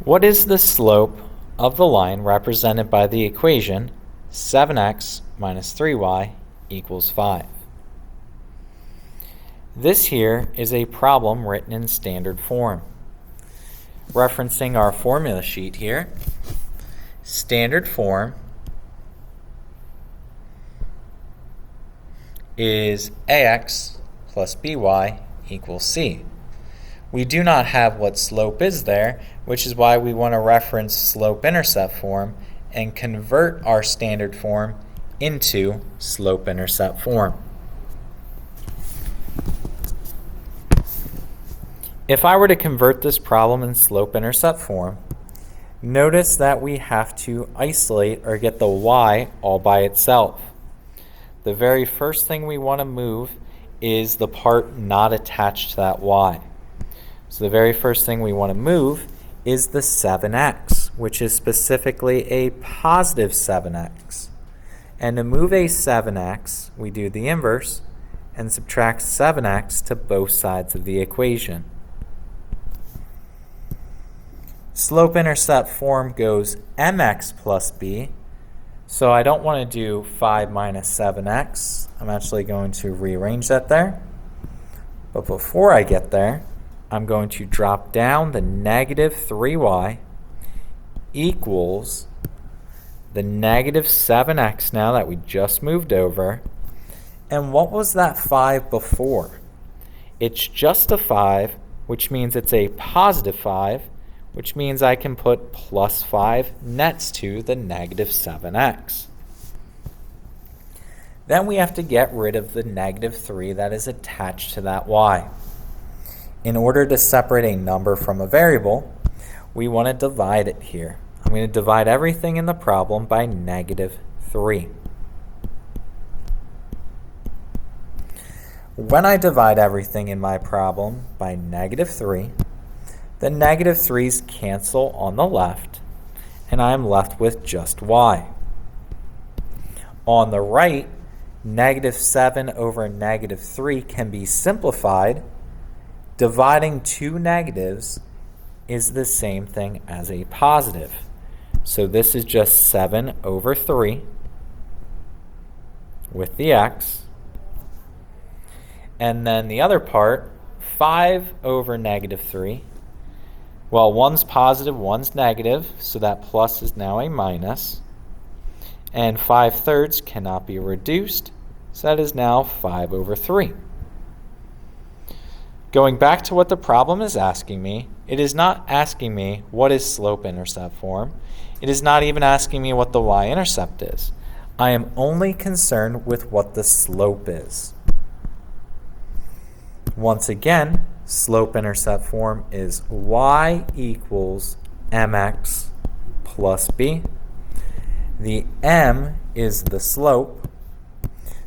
What is the slope of the line represented by the equation 7x minus 3y equals 5? This here is a problem written in standard form. Referencing our formula sheet here, standard form is ax plus by equals c. We do not have what slope is there, which is why we want to reference slope-intercept form and convert our standard form into slope-intercept form. If I were to convert this problem in slope-intercept form, notice that we have to isolate or get the y all by itself. The very first thing we want to move is the part not attached to that y. So the very first thing we want to move is the 7x, which is specifically a positive 7x. And to move a 7x, we do the inverse and subtract 7x to both sides of the equation. Slope-intercept form goes mx plus b, so I don't want to do 5 minus 7x. I'm actually going to rearrange that there. But before I get there, I'm going to drop down the negative 3y equals the negative 7x now that we just moved over. And what was that 5 before? It's just a 5, which means it's a positive 5, which means I can put plus 5 next to the negative 7x. Then we have to get rid of the negative 3 that is attached to that y. In order to separate a number from a variable, we want to divide it here. I'm going to divide everything in the problem by negative 3. When I divide everything in my problem by negative 3, the negative 3's cancel on the left, and I'm left with just y. On the right, negative 7 over negative 3 can be simplified. Dividing two negatives is the same thing as a positive. So this is just 7 over 3 with the x. And then the other part, 5 over negative 3. Well, one's positive, one's negative, so that plus is now a minus. And 5/3 cannot be reduced, so that is now 5 over 3. Going back to what the problem is asking me, it is not asking me what is slope-intercept form. It is not even asking me what the y-intercept is. I am only concerned with what the slope is. Once again, slope-intercept form is y equals mx plus b. The m is the slope,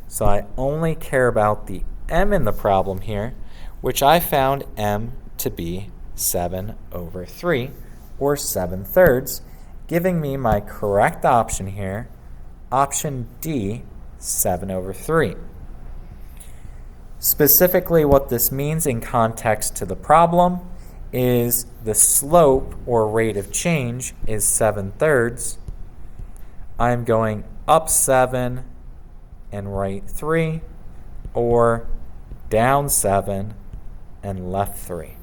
so I only care about the m in the problem here, which I found m to be 7 over 3, or 7/3, giving me my correct option here, option D, 7 over 3. Specifically, what this means in context to the problem is the slope, or rate of change, is 7/3. I'm going up 7 and right 3, or down 7 and left 3.